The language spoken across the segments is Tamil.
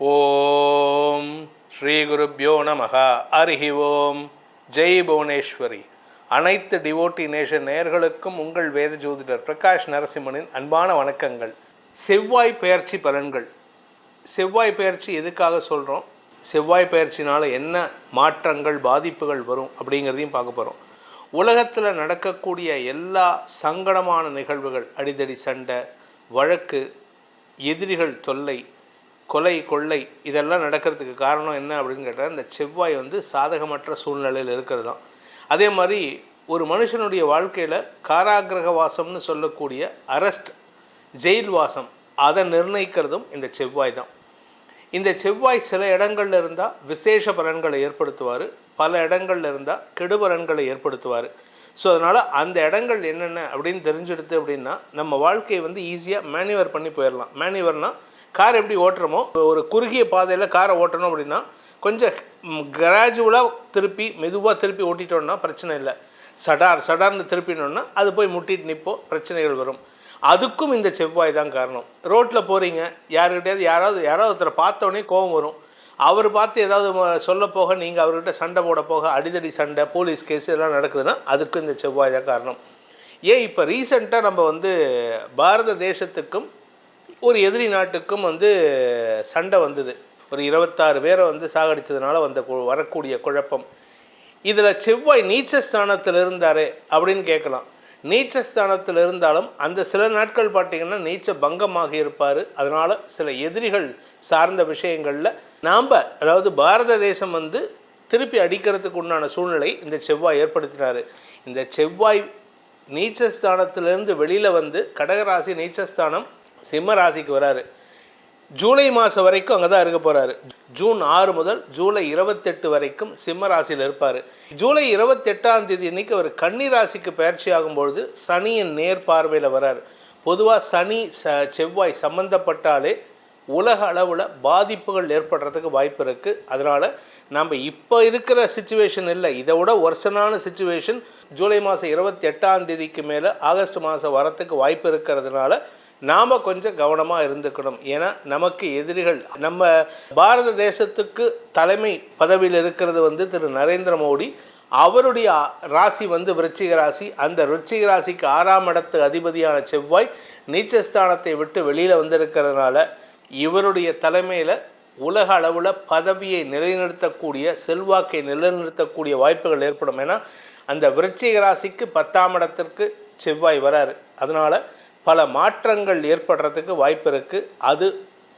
ஓம் ஸ்ரீ குருப்யோ நமஹ. ஹரிஹி ஓம். ஜெய் புவனேஸ்வரி. அனைத்து டிவோட்டி நேஷன் நேயர்களுக்கும் உங்கள் வேத ஜோதிடர் பிரகாஷ் நரசிம்மனின் அன்பான வணக்கங்கள். செவ்வாய் பெயர்ச்சி பலன்கள். செவ்வாய் பெயர்ச்சி எதுக்காக சொல்கிறோம், செவ்வாய் பெயர்ச்சினால் என்ன மாற்றங்கள் பாதிப்புகள் வரும் அப்படிங்கிறதையும் பார்க்க போகிறோம். உலகத்தில் நடக்கக்கூடிய எல்லா சங்கடமான நிகழ்வுகள், அடிதடி சண்டை, வழக்கு, எதிரிகள் தொல்லை, கொலை கொள்ளை, இதெல்லாம் நடக்கிறதுக்கு காரணம் என்ன அப்படின்னு கேட்டால் இந்த செவ்வாய் சாதகமற்ற சூழ்நிலையில் இருக்கிறது தான். அதே மாதிரி ஒரு மனுஷனுடைய வாழ்க்கையில் காராகிரக வாசம்னு சொல்லக்கூடிய அரெஸ்ட், ஜெயில் வாசம், அதை நிர்ணயிக்கிறதும் இந்த செவ்வாய் தான். இந்த செவ்வாய் சில இடங்களில் இருந்தால் விசேஷ பலன்களை ஏற்படுத்துவார், பல இடங்களில் இருந்தால் கெடுபலன்களை ஏற்படுத்துவார். ஸோ அதனால் அந்த இடங்கள் என்னென்ன அப்படின்னு தெரிஞ்செடுத்து அப்படின்னா நம்ம வாழ்க்கையை ஈஸியாக மேனுவர் பண்ணி போயிடலாம். மேனுவர்னால் கார் எப்படி ஓட்டுறோமோ, ஒரு குறுகிய பாதையில் காரை ஓட்டணும் அப்படின்னா கொஞ்சம் கிராஜுவலாக திருப்பி மெதுவாக திருப்பி ஓட்டிட்டோன்னா பிரச்சனை இல்லை. சடார்னு திருப்பினோன்னா அது போய் முட்டிட்டு நிற்போம், பிரச்சனைகள் வரும். அதுக்கும் இந்த செவ்வாய் தான் காரணம். ரோட்டில் போகிறீங்க, யாராவது ஒருத்தரை பார்த்தோன்னே கோபம் வரும். அவர் பார்த்து ஏதாவது சொல்ல போக நீங்கள் அவர்கிட்ட சண்டை போட போக அடிதடி சண்டை, போலீஸ் கேஸ் இதெல்லாம் நடக்குதுன்னா அதுக்கும் இந்த செவ்வாய் தான் காரணம். ஏன் இப்போ ரீசெண்டாக நம்ம பாரத தேசத்துக்கும் ஒரு எதிரி நாட்டுக்கும் சண்டை வந்தது. ஒரு 26 பேரை சாகடித்ததுனால வரக்கூடிய குழப்பம். இதில் செவ்வாய் நீச்சஸ்தானத்தில் இருந்தார் அப்படின்னு கேட்கலாம். நீச்சஸ்தானத்தில் இருந்தாலும் அந்த சில நாட்கள் பார்த்திங்கன்னா நீச்ச பங்கமாக இருப்பார். அதனால் சில எதிரிகள் சார்ந்த விஷயங்களில் அதாவது பாரத தேசம் திருப்பி அடிக்கிறதுக்கு உண்டான சூழ்நிலை இந்த செவ்வாய் ஏற்படுத்தினார். இந்த செவ்வாய் நீச்சஸ்தானத்திலேருந்து வெளியில் கடகராசி நீச்சஸ்தானம் சிம்ம ராசிக்கு வராரு. ஜூலை மாதம் வரைக்கும் அங்கே தான் இருக்க போகிறாரு. ஜூன் 6 முதல் ஜூலை 28 வரைக்கும் சிம்ம ராசியில் இருப்பார். ஜூலை 28ஆம் தேதி அன்றைக்கி அவர் கன்னி ராசிக்கு பயிற்சி ஆகும்பொழுது சனியின் நேர் பார்வையில் வரார். பொதுவாக சனி செவ்வாய் சம்மந்தப்பட்டாலே உலக அளவில் பாதிப்புகள் ஏற்படுறதுக்கு வாய்ப்பு இருக்குது. அதனால் நம்ம இப்போ இருக்கிற சுச்சுவேஷன் இல்லை, இதை விட ஒர்சனான சுச்சுவேஷன் ஜூலை மாதம் 28ஆம் தேதிக்கு மேலே ஆகஸ்ட் மாதம் வரத்துக்கு வாய்ப்பு இருக்கிறதுனால நாம் கொஞ்சம் கவனமாக இருந்துக்கணும். ஏன்னா நமக்கு எதிரிகள், நம்ம பாரத தேசத்துக்கு தலைமை பதவியில் இருக்கிறது திரு நரேந்திர மோடி. அவருடைய ராசி விருச்சிக ராசி. அந்த விருச்சிக ராசிக்கு 6ஆம் இடத்து அதிபதியான செவ்வாய் நீச்சஸ்தானத்தை விட்டு வெளியில் வந்திருக்கிறதுனால இவருடைய தலைமையில் உலக அளவில் பதவியை நிலைநிறுத்தக்கூடிய, செல்வாக்கை நிலைநிறுத்தக்கூடிய வாய்ப்புகள் ஏற்படும். ஏன்னா அந்த விருச்சிக ராசிக்கு 10ஆம் இடத்திற்கு செவ்வாய் வராரு. அதனால் பல மாற்றங்கள் ஏற்படுறதுக்கு வாய்ப்பு இருக்குது. அது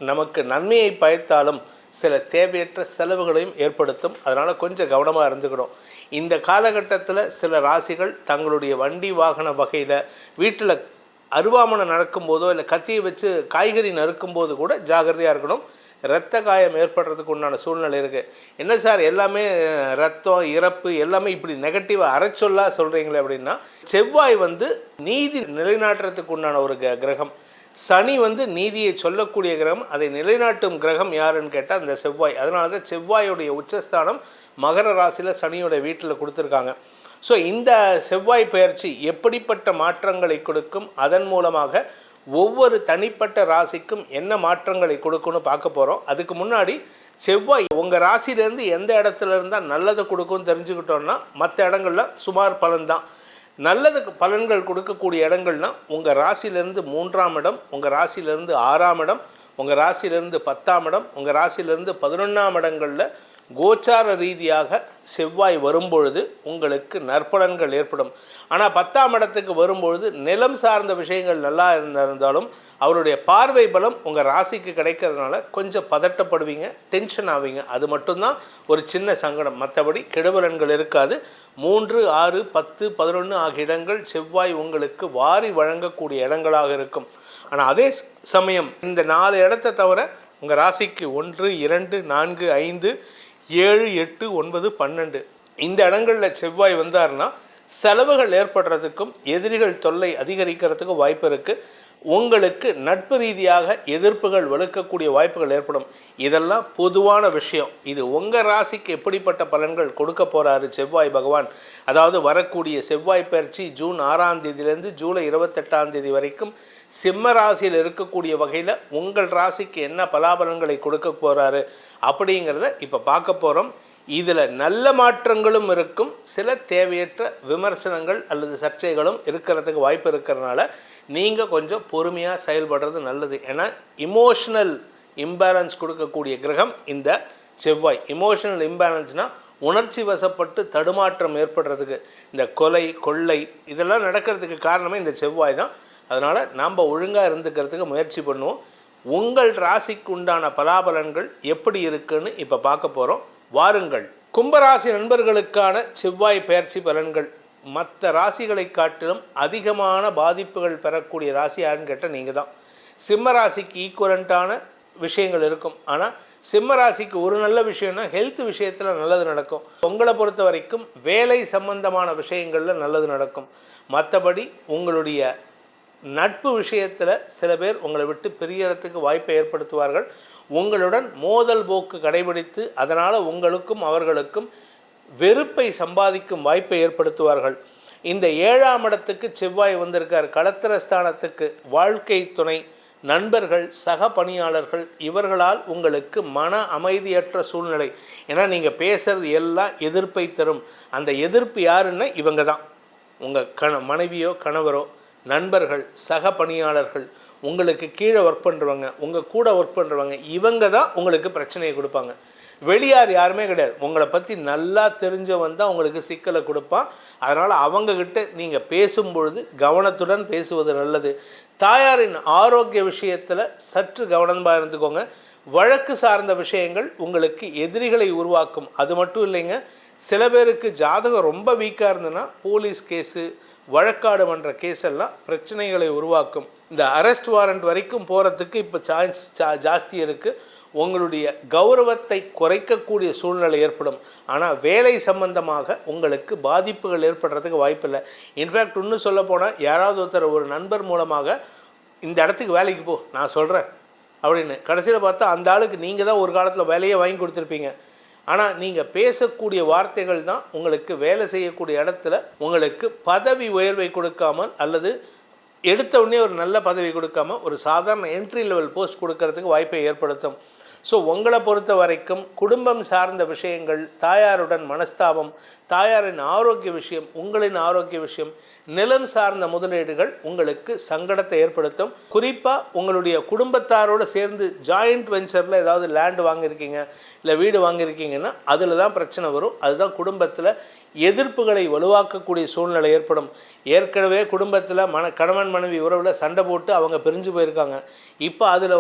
நமக்கு நன்மையை பயத்தாலும் சில தேவையற்ற செலவுகளையும் ஏற்படுத்தும். அதனால் கொஞ்சம் கவனமாக இருந்துக்கணும். இந்த காலகட்டத்தில் சில ராசிகள் தங்களுடைய வண்டி வாகன வகையில் வீட்டில் அருவாமனை நடக்கும்போதோ இல்லை கத்தியை வச்சு காய்கறி நறுக்கும்போது கூட ஜாகிரதையாக இருக்கணும். இரத்த காயம் ஏற்படுறதுக்கு உண்டான சூழ்நிலை இருக்குது. என்ன சார் எல்லாமே ரத்தம், இறப்பு எல்லாமே இப்படி நெகட்டிவாக அரைச்சொல்லாக சொல்கிறீங்களே அப்படின்னா, செவ்வாய் நீதி நிலைநாட்டுறதுக்கு உண்டான ஒரு கிரகம். சனி நீதியை சொல்லக்கூடிய கிரகம். அதை நிலைநாட்டும் கிரகம் யாருன்னு கேட்டால் அந்த செவ்வாய். அதனால தான் செவ்வாயுடைய உச்சஸ்தானம் மகர ராசியில் சனியோட வீட்டில் கொடுத்துருக்காங்க. ஸோ இந்த செவ்வாய் பெயர்ச்சி எப்படிப்பட்ட மாற்றங்களை கொடுக்கும், அதன் மூலமாக ஒவ்வொரு தனிப்பட்ட ராசிக்கும் என்ன மாற்றங்களை கொடுக்கும்னு பார்க்க போகிறோம். அதுக்கு முன்னாடி செவ்வாய் உங்கள் ராசியிலேருந்து எந்த இடத்துல இருந்தால் நல்லதை கொடுக்கும்னு தெரிஞ்சுக்கிட்டோன்னா மற்ற இடங்களில் சுமார் பலன்தான். நல்லதுக்கு பலன்கள் கொடுக்கக்கூடிய இடங்கள்னால் உங்கள் ராசியிலேருந்து 3ஆம் இடம், உங்கள் ராசியிலேருந்து 6ஆம் இடம், உங்கள் ராசியிலேருந்து 10ஆம் இடம், உங்கள் ராசியிலேருந்து 11ஆம் இடங்களில் கோச்சார ரீதியாக செவ்வாய் வரும்பொழுது உங்களுக்கு நற்பலன்கள் ஏற்படும். ஆனால் 10ஆம் இடத்துக்கு வரும்பொழுது நிலம் சார்ந்த விஷயங்கள் நல்லா இருந்தாலும் அவருடைய பார்வை பலம் உங்கள் ராசிக்கு கிடைக்கிறதுனால கொஞ்சம் பதட்டப்படுவீங்க, டென்ஷன் ஆவீங்க. அது மட்டும்தான் ஒரு சின்ன சங்கடம். மற்றபடி கெடுபலன்கள் இருக்காது. 3, 6, 10, 11 ஆகிய இடங்கள் செவ்வாய் உங்களுக்கு வாரி வழங்கக்கூடிய இடங்களாக இருக்கும். ஆனால் அதே சமயம் இந்த 4 இடத்தை தவிர உங்கள் ராசிக்கு 1, 2, 4, 5, 7, 8, 9, 12 இந்த இடங்களில் செவ்வாய் வந்தார்னா செலவுகள் ஏற்படுறதுக்கும் எதிரிகள் தொல்லை அதிகரிக்கிறதுக்கும் வாய்ப்பு இருக்குது. உங்களுக்கு நட்பு ரீதியாக எதிர்ப்புகள் வலுக்கக்கூடிய வாய்ப்புகள் ஏற்படும். இதெல்லாம் பொதுவான விஷயம். இது உங்கள் ராசிக்கு எப்படிப்பட்ட பலன்கள் கொடுக்க போகிறாரு செவ்வாய் பகவான், அதாவது வரக்கூடிய செவ்வாய் பயிற்சி ஜூன் 6ஆம் தேதியிலேருந்து ஜூலை 28ஆம் தேதி வரைக்கும் சிம்ம ராசியில் இருக்கக்கூடிய வகையில் உங்கள் ராசிக்கு என்ன பலாபலன்களை கொடுக்க போகிறாரு அப்படிங்கிறத இப்போ பார்க்க போகிறோம். இதில் நல்ல மாற்றங்களும் இருக்கும், சில தேவையற்ற விமர்சனங்கள் அல்லது சர்ச்சைகளும் இருக்கிறதுக்கு வாய்ப்பு இருக்கிறதுனால நீங்கள் கொஞ்சம் பொறுமையாக செயல்படுறது நல்லது. ஏன்னா இமோஷனல் இம்பேலன்ஸ் கொடுக்கக்கூடிய கிரகம் இந்த செவ்வாய். இமோஷனல் இம்பேலன்ஸ்னால் உணர்ச்சி வசப்பட்டு தடுமாற்றம் ஏற்படுறதுக்கு, இந்த கொலை கொள்ளை இதெல்லாம் நடக்கிறதுக்கு காரணமே இந்த செவ்வாய் தான். அதனால் நாம் ஒழுங்காக இருந்துக்கிறதுக்கு முயற்சி பண்ணுவோம். உங்கள் ராசிக்கு உண்டான பலாபலன்கள் எப்படி இருக்குன்னு இப்போ பார்க்க போகிறோம். வாருங்கள். கும்பராசி நண்பர்களுக்கான செவ்வாய் பெயர்ச்சி பலன்கள் மற்ற ராசிகளை காட்டிலும் அதிகமான பாதிப்புகள் பெறக்கூடிய ராசி யாருன்னு கேட்டால் நீங்கள் தான். சிம்ம ராசிக்கு ஈக்குவலண்ட்டான விஷயங்கள் இருக்கும். ஆனால் சிம்ம ராசிக்கு ஒரு நல்ல விஷயம்னா ஹெல்த் விஷயத்தில் நல்லது நடக்கும். உங்களை பொறுத்த வரைக்கும் வேலை சம்பந்தமான விஷயங்களில் நல்லது நடக்கும். மற்றபடி உங்களுடைய நட்பு விஷயத்தில் சில பேர் உங்களை விட்டு பிரியறதுக்கு வாய்ப்பை ஏற்படுத்துவார்கள். உங்களுடன் மோதல் போக்கு கடைபிடித்து அதனால் உங்களுக்கும் அவர்களுக்கும் வெறுப்பை சம்பாதிக்கும் வாய்ப்பை ஏற்படுத்துவார்கள். இந்த 7ஆம் இடத்துக்கு செவ்வாய் வந்திருக்கார். களத்திரஸ்தானத்துக்கு வாழ்க்கை துணை, நண்பர்கள், சக பணியாளர்கள் இவர்களால் உங்களுக்கு மன அமைதியற்ற சூழ்நிலை. ஏன்னா நீங்கள் பேசுகிறது எல்லாம் எதிர்ப்பை தரும். அந்த எதிர்ப்பு யாருன்னா இவங்க தான். உங்கள் மனைவியோ கணவரோ, நண்பர்கள், சக பணியாளர்கள், உங்களுக்கு கீழே ஒர்க் பண்ணுறவங்க, உங்கள் கூட ஒர்க் பண்ணுறவங்க, இவங்க தான் உங்களுக்கு பிரச்சனையை கொடுப்பாங்க. வெளியார் யாருமே கிடையாது. உங்களை பற்றி நல்லா தெரிஞ்சவன் தான் உங்களுக்கு சிக்கலை கொடுப்பான். அதனால் அவங்கக்கிட்ட நீங்கள் பேசும்பொழுது கவனத்துடன் பேசுவது நல்லது. தாயாரின் ஆரோக்கிய விஷயத்தில் சற்று கவனமாக இருந்துக்கோங்க. வழக்கு சார்ந்த விஷயங்கள் உங்களுக்கு எதிரிகளை உருவாக்கும். அது மட்டும் இல்லைங்க, சில பேருக்கு ஜாதகம் ரொம்ப வீக்காக இருந்ததுன்னா போலீஸ் கேஸு, வழக்காடு பண்ணுற கேஸ் எல்லாம் பிரச்சனைகளை உருவாக்கும். இந்த அரெஸ்ட் வாரண்ட் வரைக்கும் போகிறதுக்கு இப்போ சான்ஸ் ஜாஸ்தி இருக்குது. உங்களுடைய கௌரவத்தை குறைக்கக்கூடிய சூழ்நிலை ஏற்படும். ஆனால் வேலை சம்பந்தமாக உங்களுக்கு பாதிப்புகள் ஏற்படுறதுக்கு வாய்ப்பில்லை. இன்ஃபேக்ட் இன்னும் சொல்ல போனால் யாராவது ஒருத்தர் ஒரு நண்பர் மூலமாக இந்த இடத்துக்கு வேலைக்கு போ நான் சொல்கிறேன் அப்படின்னு கடைசியில் பார்த்தா அந்த ஆளுக்கு நீங்கள் தான் ஒரு காலத்தில் வேலையை வாங்கி கொடுத்துருப்பீங்க. ஆனால் நீங்கள் பேசக்கூடிய வார்த்தைகள் தான் உங்களுக்கு வேலை செய்யக்கூடிய இடத்துல உங்களுக்கு பதவி உயர்வை கொடுக்காமல் அல்லது எடுத்த உடனே ஒரு நல்ல பதவி கொடுக்காமல் ஒரு சாதாரண என்ட்ரி லெவல் போஸ்ட் கொடுக்கறதுக்கு வாய்ப்பை ஏற்படுத்தும். ஸோ உங்களை பொறுத்த வரைக்கும் குடும்பம் சார்ந்த விஷயங்கள், தாயாருடன் மனஸ்தாபம், தாயாரின் ஆரோக்கிய விஷயம், உங்களின் ஆரோக்கிய விஷயம், நிலம் சார்ந்த முதலீடுகள் உங்களுக்கு சங்கடத்தை ஏற்படுத்தும். குறிப்பாக உங்களுடைய குடும்பத்தாரோடு சேர்ந்து ஜாயிண்ட் வெஞ்சரில் ஏதாவது லேண்டு வாங்கியிருக்கீங்க, இல்லை வீடு வாங்கியிருக்கீங்கன்னா அதில் தான் பிரச்சனை வரும். அதுதான் குடும்பத்தில் எதிர்ப்புகளை வலுவாக்கக்கூடிய சூழ்நிலை ஏற்படும். ஏற்கனவே குடும்பத்தில் கணவன் மனைவி உறவில் சண்டை போட்டு அவங்க பிரிஞ்சு போயிருக்காங்க. இப்போ அதில்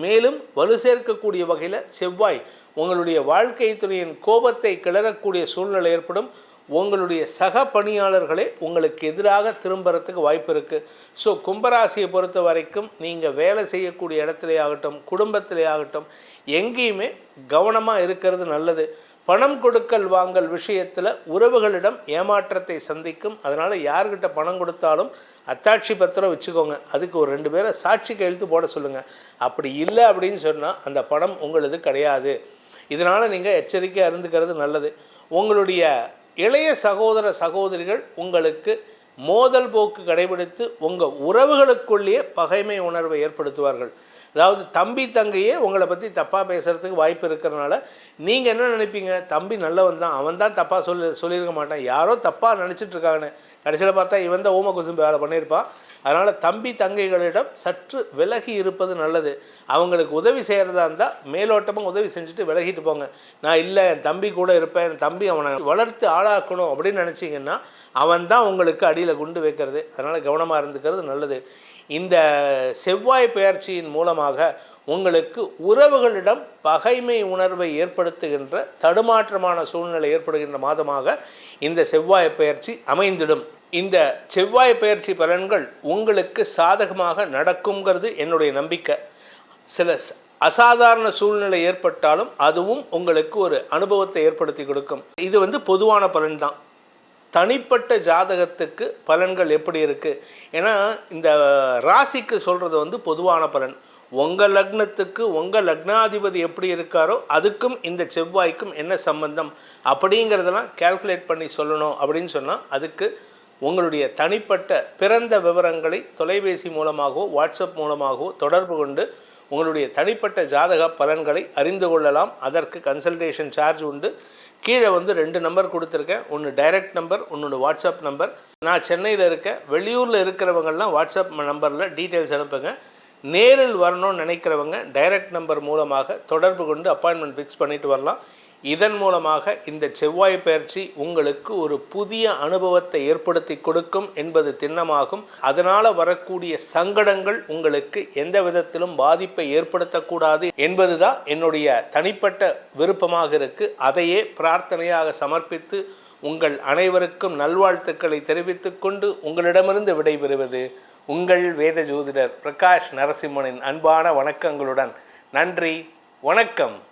மேலும் வலு சேர்க்கக்கூடிய வகையில் செவ்வாய் உங்களுடைய வாழ்க்கை துணையின் கோபத்தை கிளறக்கூடிய சூழ்நிலை ஏற்படும். உங்களுடைய சக பணியாளர்களே உங்களுக்கு எதிராக திரும்புறதுக்கு வாய்ப்பு இருக்குது. ஸோ கும்பராசியை பொறுத்த வரைக்கும் நீங்கள் வேலை செய்யக்கூடிய இடத்துலே ஆகட்டும், குடும்பத்திலே ஆகட்டும், எங்கேயுமே கவனமாக இருக்கிறது நல்லது. பணம் கொடுக்கல் வாங்கல் விஷயத்தில் உறவுகளிடம் ஏமாற்றத்தை சந்திக்கும். அதனால் யார்கிட்ட பணம் கொடுத்தாலும் அத்தாட்சி பத்திரம் வச்சுக்கோங்க. அதுக்கு ஒரு 2 பேரை சாட்சி கையெழுத்து போட சொல்லுங்கள். அப்படி இல்லை அப்படின்னு சொன்னால் அந்த பணம் உங்களது கிடையாது. இதனால் நீங்கள் எச்சரிக்கையாக இருந்துக்கிறது நல்லது. உங்களுடைய இளைய சகோதர சகோதரிகள் உங்களுக்கு மோதல் போக்கு கடைபிடித்து உங்கள் உறவுகளுக்குள்ளேயே பகைமை உணர்வை ஏற்படுத்துவார்கள். அதாவது தம்பி தங்கையே உங்களை பற்றி தப்பாக பேசுகிறதுக்கு வாய்ப்பு இருக்கிறனால நீங்கள் என்ன நினைப்பீங்க, தம்பி நல்லவன் தான், அவன் தான் தப்பாக சொல்லியிருக்க மாட்டான், யாரோ தப்பாக நினச்சிட்ருக்காங்கன்னு. கடைசியில் பார்த்தா இவன் தான் ஊம குசும்பு வேலை பண்ணியிருப்பான். அதனால் தம்பி தங்கைகளிடம் சற்று விலகி இருப்பது நல்லது. அவங்களுக்கு உதவி செய்கிறதா இருந்தால் மேலோட்டமாக உதவி செஞ்சுட்டு விலகிட்டு போங்க. நான் இல்லை என் தம்பி கூட இருப்பேன், என் தம்பி அவனை வளர்த்து ஆளாக்கணும் அப்படின்னு நினச்சிங்கன்னா அவன் தான் உங்களுக்கு அடியில் குண்டு வைக்கிறது. அதனால் கவனமாக இருந்துக்கிறது நல்லது. இந்த செவ்வாய் பெயர்ச்சியின் மூலமாக உங்களுக்கு உறவுகளிடம் பகைமை உணர்வை ஏற்படுத்துகின்ற தடுமாற்றமான சூழ்நிலை ஏற்படுகின்ற மாதமாக இந்த செவ்வாய் பெயர்ச்சி அமைந்திடும். இந்த செவ்வாய் பெயர்ச்சி பலன்கள் உங்களுக்கு சாதகமாக நடக்குங்கிறது என்னுடைய நம்பிக்கை. சில அசாதாரண சூழ்நிலை ஏற்பட்டாலும் அதுவும் உங்களுக்கு ஒரு அனுபவத்தை ஏற்படுத்தி கொடுக்கும். இது பொதுவான பலன் தான். தனிப்பட்ட ஜாதகத்துக்கு பலன்கள் எப்படி இருக்குது? ஏன்னா இந்த ராசிக்கு சொல்கிறது பொதுவான பலன். உங்கள் லக்னத்துக்கு உங்கள் லக்னாதிபதி எப்படி இருக்காரோ அதுக்கும் இந்த செவ்வாய்க்கும் என்ன சம்பந்தம் அப்படிங்கிறதெல்லாம் கேல்குலேட் பண்ணி சொல்லணும் அப்படின்னு சொன்னால் அதுக்கு உங்களுடைய தனிப்பட்ட பிறந்த விவரங்களை தொலைபேசி மூலமாகவோ வாட்ஸ்அப் மூலமாகவோ தொடர்பு கொண்டு உங்களுடைய தனிப்பட்ட ஜாதக பலன்களை அறிந்து கொள்ளலாம். அதற்கு கன்சல்டேஷன் சார்ஜ் உண்டு. கீழே 2 நம்பர் கொடுத்துருக்கேன். ஒன்று டைரக்ட் நம்பர், ஒன்று வாட்ஸ்அப் நம்பர். நான் சென்னையில் இருக்கேன். வெளியூரில் இருக்கிறவங்கெல்லாம் வாட்ஸ்அப் நம்பரில் டீட்டெயில்ஸ் அனுப்புங்க. நேரில் வரணும்னு நினைக்கிறவங்க டைரக்ட் நம்பர் மூலமாக தொடர்பு கொண்டு அப்பாயின்மெண்ட் ஃபிக்ஸ் பண்ணிட்டு வரலாம். இதன் மூலமாக இந்த செவ்வாய் பயிற்சி உங்களுக்கு ஒரு புதிய அனுபவத்தை ஏற்படுத்தி கொடுக்கும் என்பது திண்ணமாகும். அதனால் வரக்கூடிய சங்கடங்கள் உங்களுக்கு எந்த விதத்திலும் பாதிப்பை ஏற்படுத்தக்கூடாது என்பதுதான் என்னுடைய தனிப்பட்ட விருப்பமாக இருக்குது. அதையே பிரார்த்தனையாக சமர்ப்பித்து உங்கள் அனைவருக்கும் நல்வாழ்த்துக்களை தெரிவித்துக் கொண்டு உங்களிடமிருந்து விடைபெறுவது உங்கள் வேத ஜோதிடர் பிரகாஷ் நரசிம்மனின் அன்பான வணக்கங்களுடன். நன்றி, வணக்கம்.